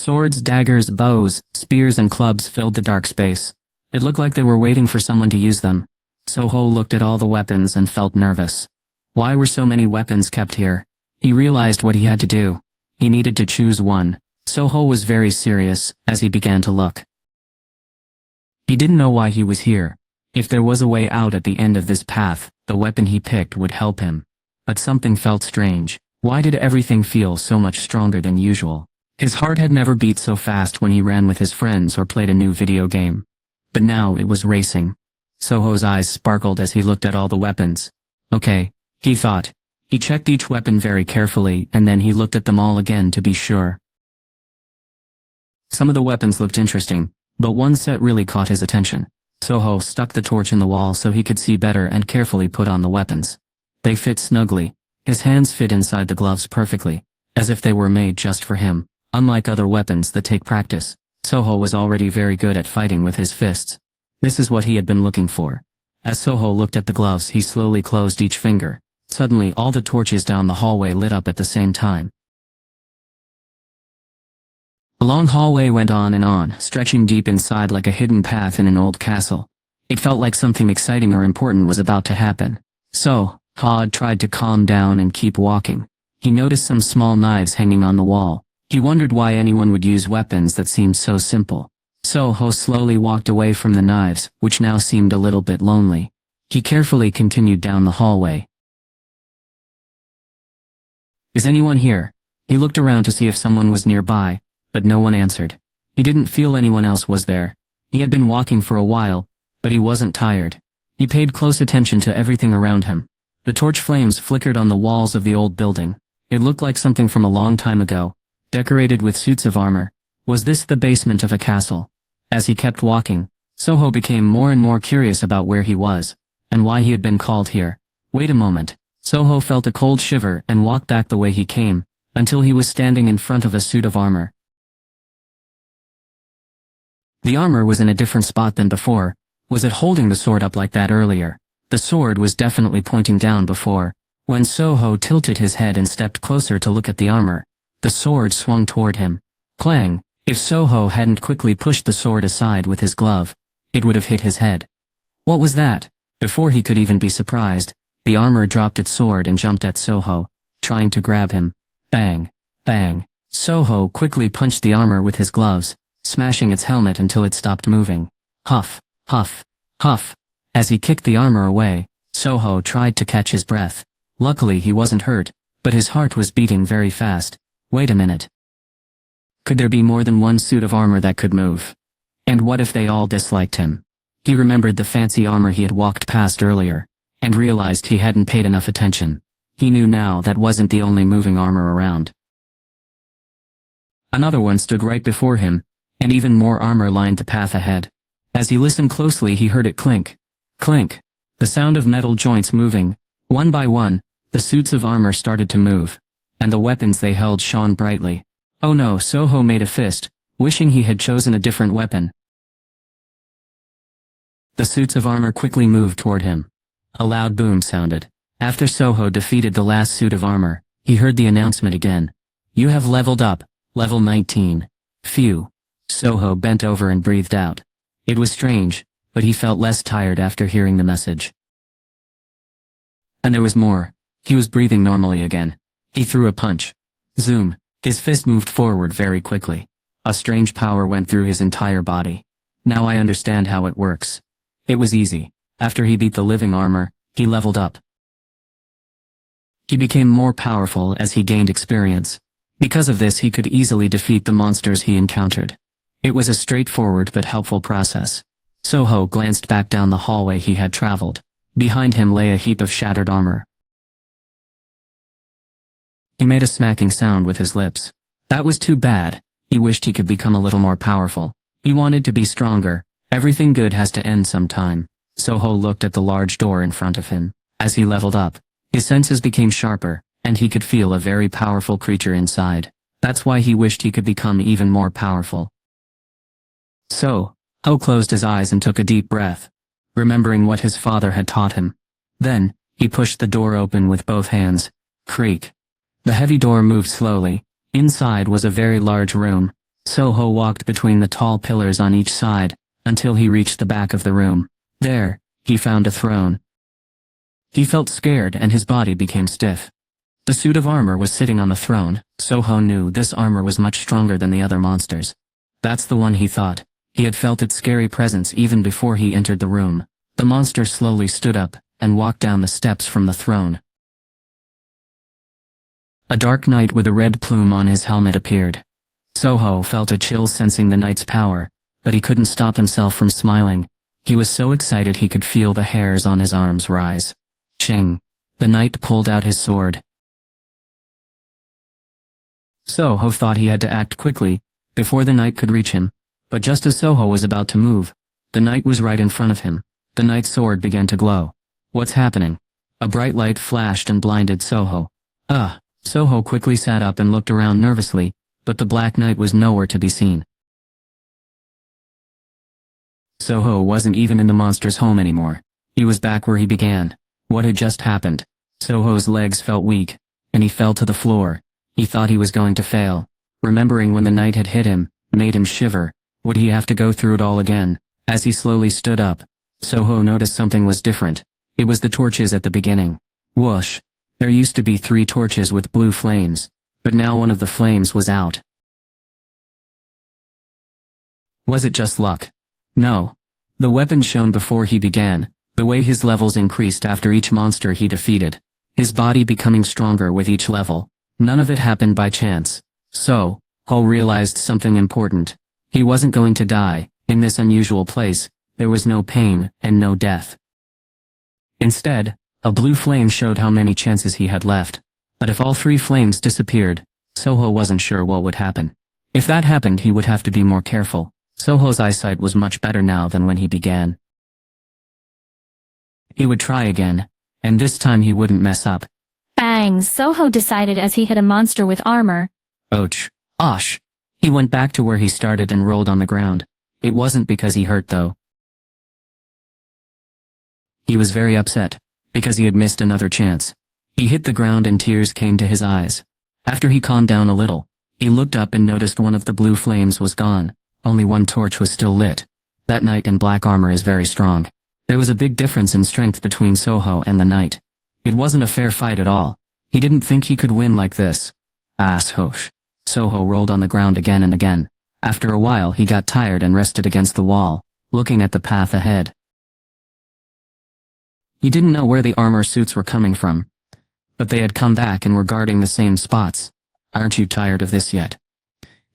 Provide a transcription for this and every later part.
Swords, daggers, bows, spears and clubs filled the dark space. It looked like they were waiting for someone to use them. Soho looked at all the weapons and felt nervous. Why were so many weapons kept here? He realized what he had to do. He needed to choose one. Soho was very serious as he began to look. He didn't know why he was here. If there was a way out at the end of this path, the weapon he picked would help him. But something felt strange. Why did everything feel so much stronger than usual? His heart had never beat so fast when he ran with his friends or played a new video game. But now it was racing. Soho's eyes sparkled as he looked at all the weapons. Okay, he thought. He checked each weapon very carefully and then he looked at them all again to be sure. Some of the weapons looked interesting, but one set really caught his attention. Soho stuck the torch in the wall so he could see better and carefully put on the weapons. They fit snugly. His hands fit inside the gloves perfectly, as if they were made just for him. Unlike other weapons that take practice, Soho was already very good at fighting with his fists. This is what he had been looking for. As Soho looked at the gloves, he slowly closed each finger. Suddenly all the torches down the hallway lit up at the same time. The long hallway went on, stretching deep inside like a hidden path in an old castle. It felt like something exciting or important was about to happen. So, Todd tried to calm down and keep walking. He noticed some small knives hanging on the wall. He wondered why anyone would use weapons that seemed so simple. Soho slowly walked away from the knives, which now seemed a little bit lonely. He carefully continued down the hallway. Is anyone here? He looked around to see if someone was nearby, but no one answered. He didn't feel anyone else was there. He had been walking for a while, but he wasn't tired. He paid close attention to everything around him. The torch flames flickered on the walls of the old building. It looked like something from a long time ago, decorated with suits of armor. Was this the basement of a castle? As he kept walking, Soho became more and more curious about where he was, and why he had been called here. Wait a moment. Soho felt a cold shiver and walked back the way he came, until he was standing in front of a suit of armor. The armor was in a different spot than before. Was it holding the sword up like that earlier? The sword was definitely pointing down before. When Soho tilted his head and stepped closer to look at the armor, the sword swung toward him. Clang! If Soho hadn't quickly pushed the sword aside with his glove, it would have hit his head. What was that? Before he could even be surprised, the armor dropped its sword and jumped at Soho, trying to grab him. Bang! Bang! Soho quickly punched the armor with his gloves, smashing its helmet until it stopped moving. Huff! Huff! Huff! As he kicked the armor away, Soho tried to catch his breath. Luckily he wasn't hurt, but his heart was beating very fast. Wait a minute. Could there be more than one suit of armor that could move? And what if they all disliked him? He remembered the fancy armor he had walked past earlier, and realized he hadn't paid enough attention. He knew now that wasn't the only moving armor around. Another one stood right before him, and even more armor lined the path ahead. As he listened closely he heard it clink. Clink. The sound of metal joints moving. One by one, the suits of armor started to move, and the weapons they held shone brightly. Oh no, Soho made a fist, wishing he had chosen a different weapon. The suits of armor quickly moved toward him. A loud boom sounded. After Soho defeated the last suit of armor, he heard the announcement again. You have leveled up, level 19. Phew. Soho bent over and breathed out. It was strange, but he felt less tired after hearing the message. And there was more. He was breathing normally again. He threw a punch. Zoom. His fist moved forward very quickly. A strange power went through his entire body. Now I understand how it works. It was easy. After he beat the living armor, he leveled up. He became more powerful as he gained experience. Because of this he could easily defeat the monsters he encountered. It was a straightforward but helpful process. Soho glanced back down the hallway he had traveled. Behind him lay a heap of shattered armor. He made a smacking sound with his lips. That was too bad. He wished he could become a little more powerful. He wanted to be stronger. Everything good has to end sometime. Soho looked at the large door in front of him. As he leveled up, his senses became sharper, and he could feel a very powerful creature inside. That's why he wished he could become even more powerful. Soho closed his eyes and took a deep breath, remembering what his father had taught him. Then, he pushed the door open with both hands. Creak. The heavy door moved slowly. Inside was a very large room. Soho walked between the tall pillars on each side, until he reached the back of the room. There, he found a throne. He felt scared and his body became stiff. The suit of armor was sitting on the throne. Soho knew this armor was much stronger than the other monsters. That's the one, he thought. He had felt its scary presence even before he entered the room. The monster slowly stood up and walked down the steps from the throne. A dark knight with a red plume on his helmet appeared. Soho felt a chill sensing the knight's power, but he couldn't stop himself from smiling. He was so excited he could feel the hairs on his arms rise. Ching! The knight pulled out his sword. Soho thought he had to act quickly, before the knight could reach him, but just as Soho was about to move, the knight was right in front of him. The knight's sword began to glow. What's happening? A bright light flashed and blinded Soho. Soho quickly sat up and looked around nervously, but the Black Knight was nowhere to be seen. Soho wasn't even in the monster's home anymore. He was back where he began. What had just happened? Soho's legs felt weak, and he fell to the floor. He thought he was going to fail. Remembering when the knight had hit him, made him shiver. Would he have to go through it all again? As he slowly stood up, Soho noticed something was different. It was the torches at the beginning. Whoosh! There used to be 3 torches with blue flames, but now one of the flames was out. Was it just luck? No. The weapon shone before he began, the way his levels increased after each monster he defeated, his body becoming stronger with each level. None of it happened by chance. Soho realized something important. He wasn't going to die. In this unusual place, there was no pain and no death. Instead, a blue flame showed how many chances he had left. But if all 3 flames disappeared, Soho wasn't sure what would happen. If that happened, he would have to be more careful. Soho's eyesight was much better now than when he began. He would try again, and this time he wouldn't mess up. Bang! Soho decided as he hit a monster with armor. Ouch! Osh! He went back to where he started and rolled on the ground. It wasn't because he hurt though. He was very upset, because he had missed another chance. He hit the ground and tears came to his eyes. After he calmed down a little, he looked up and noticed one of the blue flames was gone. Only one torch was still lit. That knight in black armor is very strong. There was a big difference in strength between Soho and the knight. It wasn't a fair fight at all. He didn't think he could win like this. Hosh. Soho rolled on the ground again and again. After a while he got tired and rested against the wall, looking at the path ahead. He didn't know where the armor suits were coming from, but they had come back and were guarding the same spots. Aren't you tired of this yet?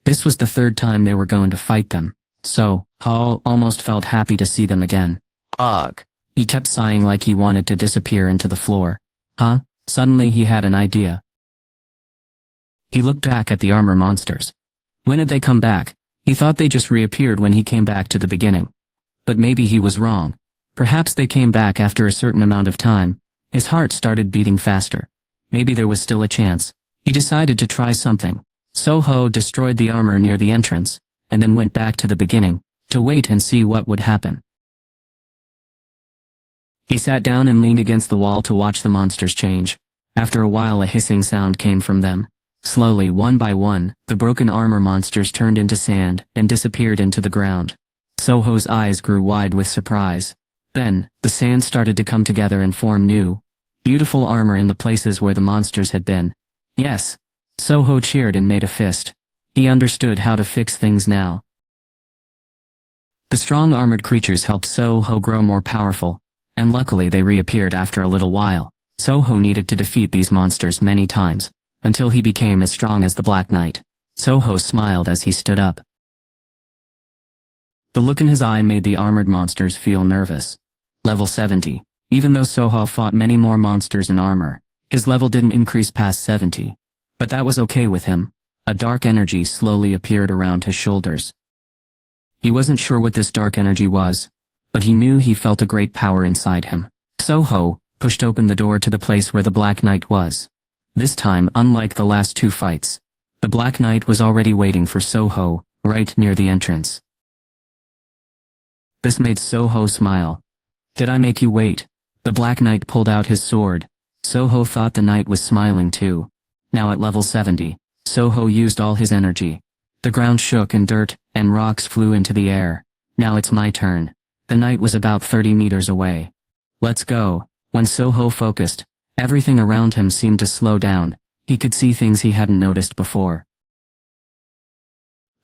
This was the 3rd time they were going to fight them, so Soho almost felt happy to see them again. Ugh! He kept sighing like he wanted to disappear into the floor. Suddenly he had an idea. He looked back at the armor monsters. When had they come back? He thought they just reappeared when he came back to the beginning. But maybe he was wrong. Perhaps they came back after a certain amount of time. His heart started beating faster. Maybe there was still a chance. He decided to try something. Soho destroyed the armor near the entrance, and then went back to the beginning, to wait and see what would happen. He sat down and leaned against the wall to watch the monsters change. After a while a hissing sound came from them. Slowly, one by one, the broken armor monsters turned into sand and disappeared into the ground. Soho's eyes grew wide with surprise. Then, the sand started to come together and form new, beautiful armor in the places where the monsters had been. Yes! Soho cheered and made a fist. He understood how to fix things now. The strong armored creatures helped Soho grow more powerful, and luckily they reappeared after a little while. Soho needed to defeat these monsters many times, until he became as strong as the Black Knight. Soho smiled as he stood up. The look in his eye made the armored monsters feel nervous. Level 70. Even though Soho fought many more monsters in armor, his level didn't increase past 70. But that was okay with him. A dark energy slowly appeared around his shoulders. He wasn't sure what this dark energy was, but he knew he felt a great power inside him. Soho pushed open the door to the place where the Black Knight was. This time, unlike the last 2 fights, the Black Knight was already waiting for Soho, right near the entrance. This made Soho smile. Did I make you wait? The Black Knight pulled out his sword. Soho thought the knight was smiling too. Now at level 70, Soho used all his energy. The ground shook and dirt and rocks flew into the air. Now it's my turn. The knight was about 30 meters away. Let's go. When Soho focused, everything around him seemed to slow down. He could see things he hadn't noticed before.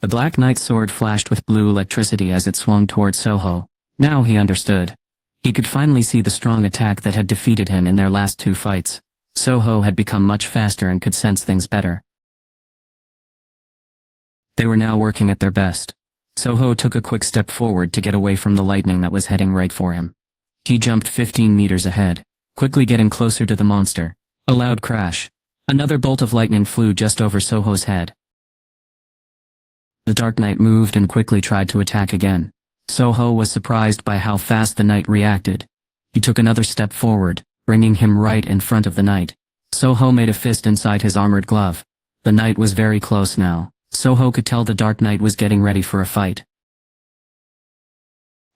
The Black Knight's sword flashed with blue electricity as it swung toward Soho. Now he understood. He could finally see the strong attack that had defeated him in their last 2 fights. Soho had become much faster and could sense things better. They were now working at their best. Soho took a quick step forward to get away from the lightning that was heading right for him. He jumped 15 meters ahead, quickly getting closer to the monster. A loud crash. Another bolt of lightning flew just over Soho's head. The Dark Knight moved and quickly tried to attack again. Soho was surprised by how fast the knight reacted. He took another step forward, bringing him right in front of the knight. Soho made a fist inside his armored glove. The knight was very close now. Soho could tell the Dark Knight was getting ready for a fight.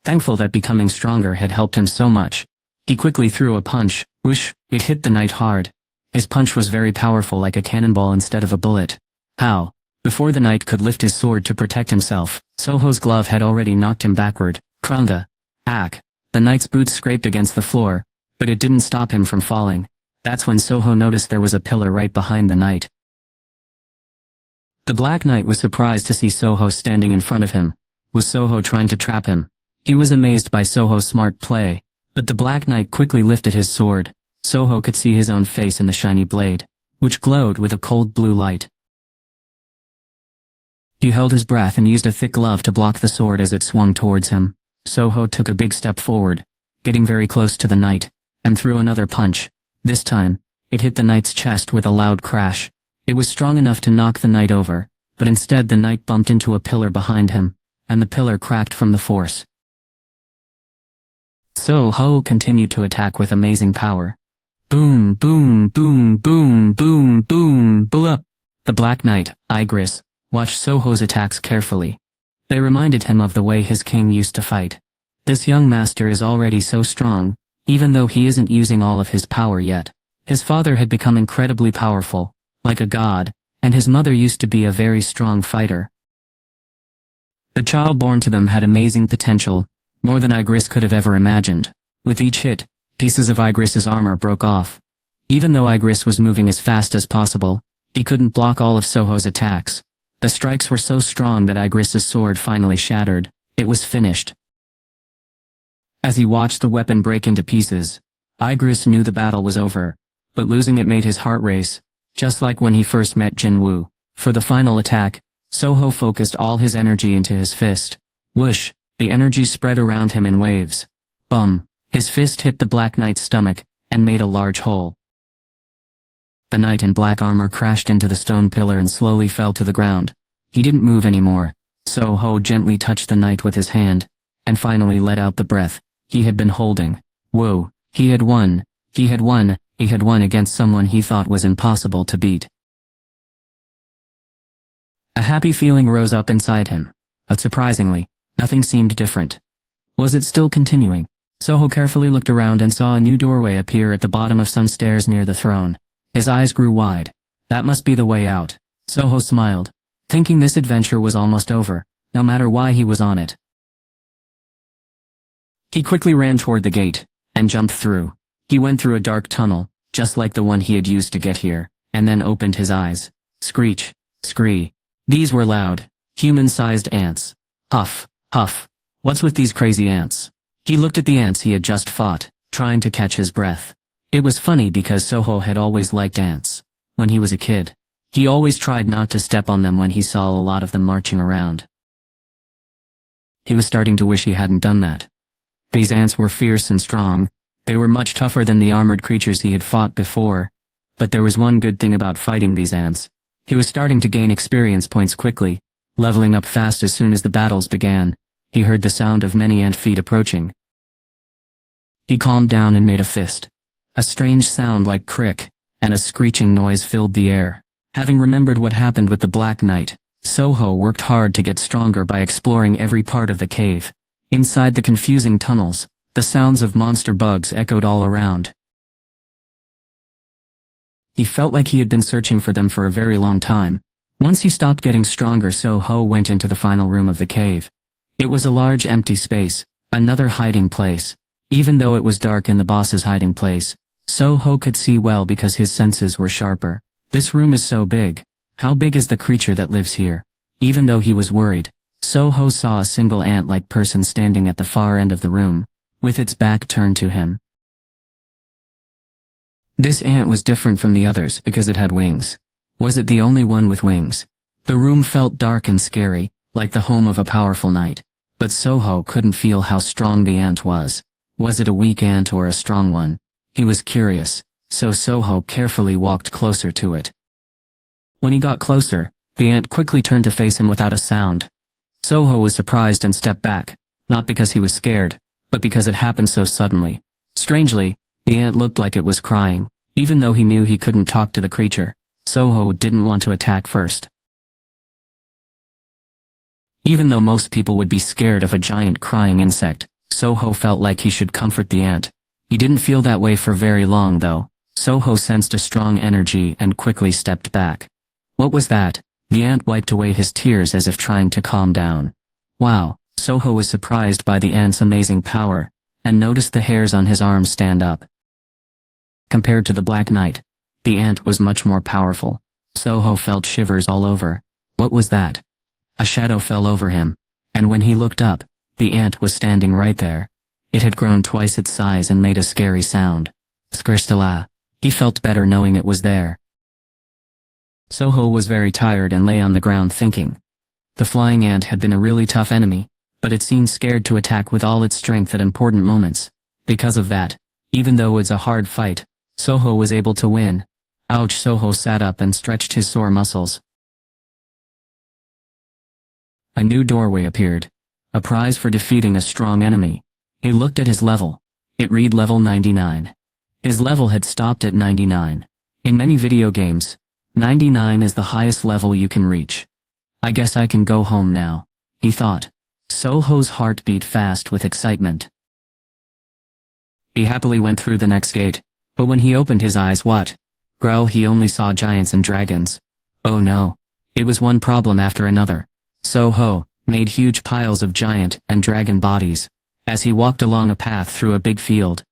Thankful that becoming stronger had helped him so much, he quickly threw a punch. Whoosh! It hit the knight hard. His punch was very powerful, like a cannonball instead of a bullet. How? Before the knight could lift his sword to protect himself, Soho's glove had already knocked him backward. Krunga! Ack! The knight's boots scraped against the floor, but it didn't stop him from falling. That's when Soho noticed there was a pillar right behind the knight. The Black Knight was surprised to see Soho standing in front of him. Was Soho trying to trap him? He was amazed by Soho's smart play, but the Black Knight quickly lifted his sword. Soho could see his own face in the shiny blade, which glowed with a cold blue light. He held his breath and used a thick glove to block the sword as it swung towards him. Soho took a big step forward, getting very close to the knight, and threw another punch. This time, it hit the knight's chest with a loud crash. It was strong enough to knock the knight over, but instead the knight bumped into a pillar behind him, and the pillar cracked from the force. Soho continued to attack with amazing power. Boom, boom, boom, boom, boom, boom, blah. The Black Knight, Igris, watched Soho's attacks carefully. They reminded him of the way his king used to fight. This young master is already so strong, even though he isn't using all of his power yet. His father had become incredibly powerful, like a god, and his mother used to be a very strong fighter. The child born to them had amazing potential, more than Igris could have ever imagined. With each hit, pieces of Igris's armor broke off. Even though Igris was moving as fast as possible, he couldn't block all of Soho's attacks. The strikes were so strong that Igris's sword finally shattered. It was finished. As he watched the weapon break into pieces, Igris knew the battle was over, but losing it made his heart race, just like when he first met Jinwoo. For the final attack, Soho focused all his energy into his fist. Whoosh! The energy spread around him in waves. Bum! His fist hit the Black Knight's stomach, and made a large hole. The knight in black armor crashed into the stone pillar and slowly fell to the ground. He didn't move anymore. Soho gently touched the knight with his hand, and finally let out the breath he had been holding. Whoa, he had won. He had won. He had won against someone he thought was impossible to beat. A happy feeling rose up inside him, but surprisingly, nothing seemed different. Was it still continuing? Soho carefully looked around and saw a new doorway appear at the bottom of some stairs near the throne. His eyes grew wide. That must be the way out. Soho smiled, thinking this adventure was almost over, no matter why he was on it. He quickly ran toward the gate, and jumped through. He went through a dark tunnel, just like the one he had used to get here, and then opened his eyes. Screech, scree. These were loud, human-sized ants. Huff, huff. What's with these crazy ants? He looked at the ants he had just fought, trying to catch his breath. It was funny because Soho had always liked ants. When he was a kid, he always tried not to step on them when he saw a lot of them marching around. He was starting to wish he hadn't done that. These ants were fierce and strong. They were much tougher than the armored creatures he had fought before. But there was one good thing about fighting these ants. He was starting to gain experience points quickly, leveling up fast as soon as the battles began. He heard the sound of many ant feet approaching. He calmed down and made a fist. A strange sound like crick, and a screeching noise filled the air. Having remembered what happened with the Black Knight, Soho worked hard to get stronger by exploring every part of the cave. Inside the confusing tunnels, the sounds of monster bugs echoed all around. He felt like he had been searching for them for a very long time. Once he stopped getting stronger, So-ho went into the final room of the cave. It was a large empty space, another hiding place. Even though it was dark in the boss's hiding place, So-ho could see well because his senses were sharper. This room is so big. How big is the creature that lives here? Even though he was worried, So-ho saw a single ant-like person standing at the far end of the room, with its back turned to him. This ant was different from the others because it had wings. Was it the only one with wings? The room felt dark and scary, like the home of a powerful knight. But So-ho couldn't feel how strong the ant was. Was it a weak ant or a strong one? He was curious, so So-ho carefully walked closer to it. When he got closer, the ant quickly turned to face him without a sound. So-ho was surprised and stepped back, not because he was scared, but because it happened so suddenly. Strangely, the ant looked like it was crying. Even though he knew he couldn't talk to the creature, So-ho didn't want to attack first. Even though most people would be scared of a giant crying insect, So-ho felt like he should comfort the ant. He didn't feel that way for very long though. So-ho sensed a strong energy and quickly stepped back. What was that? The ant wiped away his tears as if trying to calm down. Wow, So-ho was surprised by the ant's amazing power, and noticed the hairs on his arms stand up. Compared to the Black Knight, the ant was much more powerful. So-ho felt shivers all over. What was that? A shadow fell over him, and when he looked up, the ant was standing right there. It had grown twice its size and made a scary sound. Skrstala. He felt better knowing it was there. So-ho was very tired and lay on the ground thinking. The flying ant had been a really tough enemy, but it seemed scared to attack with all its strength at important moments. Because of that, even though it's a hard fight, So-ho was able to win. Ouch! So-ho sat up and stretched his sore muscles. A new doorway appeared. A prize for defeating a strong enemy. He looked at his level. It read level 99. His level had stopped at 99. In many video games, 99 is the highest level you can reach. I guess I can go home now, he thought. So-ho's heart beat fast with excitement. He happily went through the next gate, but when he opened his eyes, he only saw giants and dragons. Oh no. It was one problem after another. So-ho made huge piles of giant and dragon bodies, as he walked along a path through a big field.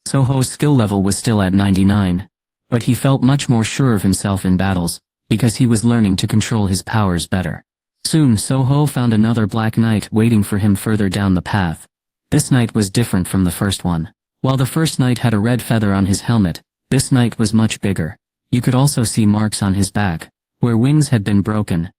So-ho's skill level was still at 99, but he felt much more sure of himself in battles, because he was learning to control his powers better. Soon So-ho found another Black Knight waiting for him further down the path. This knight was different from the first one. While the first knight had a red feather on his helmet, this knight was much bigger. You could also see marks on his back, where wings had been broken.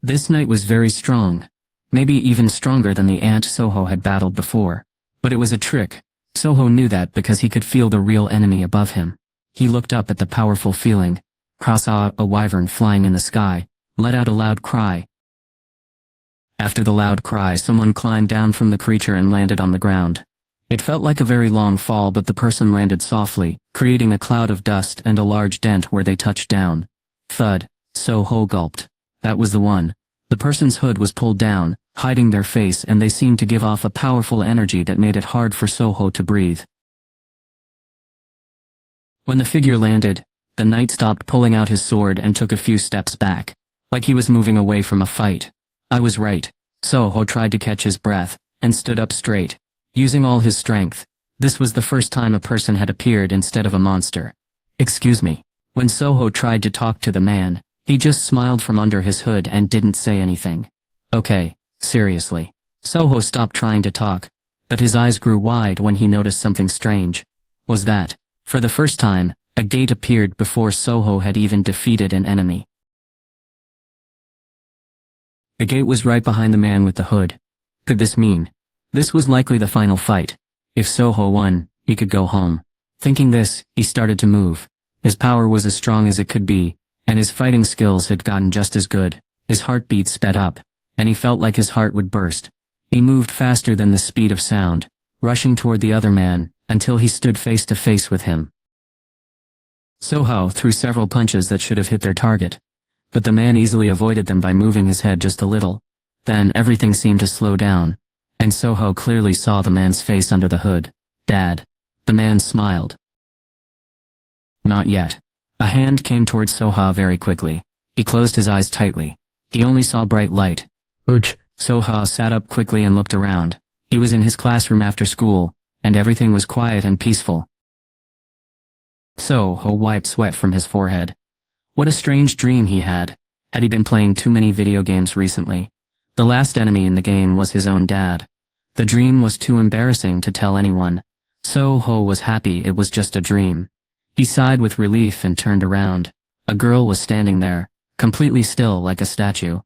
This knight was very strong, maybe even stronger than the ant So-ho had battled before. But it was a trick. So-ho knew that because he could feel the real enemy above him. He looked up at the powerful feeling, saw a wyvern flying in the sky, let out a loud cry. After the loud cry, someone climbed down from the creature and landed on the ground. It felt like a very long fall, but the person landed softly, creating a cloud of dust and a large dent where they touched down. Thud. So-ho gulped. That was the one. The person's hood was pulled down, hiding their face, and they seemed to give off a powerful energy that made it hard for So-ho to breathe. When the figure landed, the knight stopped pulling out his sword and took a few steps back, like he was moving away from a fight. I was right. So-ho tried to catch his breath, and stood up straight, using all his strength. This was the first time a person had appeared instead of a monster. Excuse me. When So-ho tried to talk to the man, he just smiled from under his hood and didn't say anything. Okay, seriously. So-ho stopped trying to talk, but his eyes grew wide when he noticed something strange. Was that, for the first time, a gate appeared before So-ho had even defeated an enemy. The gate was right behind the man with the hood. Could this mean? This was likely the final fight. If So-ho won, he could go home. Thinking this, he started to move. His power was as strong as it could be, and his fighting skills had gotten just as good. His heartbeat sped up, and he felt like his heart would burst. He moved faster than the speed of sound, rushing toward the other man, until he stood face to face with him. So-ho threw several punches that should have hit their target, but the man easily avoided them by moving his head just a little. Then everything seemed to slow down, and So-ho clearly saw the man's face under the hood. Dad. The man smiled. Not yet. A hand came towards Soha very quickly. He closed his eyes tightly. He only saw bright light. Ouch. Soha sat up quickly and looked around. He was in his classroom after school, and everything was quiet and peaceful. Soho wiped sweat from his forehead. What a strange dream he had. Had he been playing too many video games recently? The last enemy in the game was his own dad. The dream was too embarrassing to tell anyone. Soho was happy it was just a dream. He sighed with relief and turned around. A girl was standing there, completely still like a statue.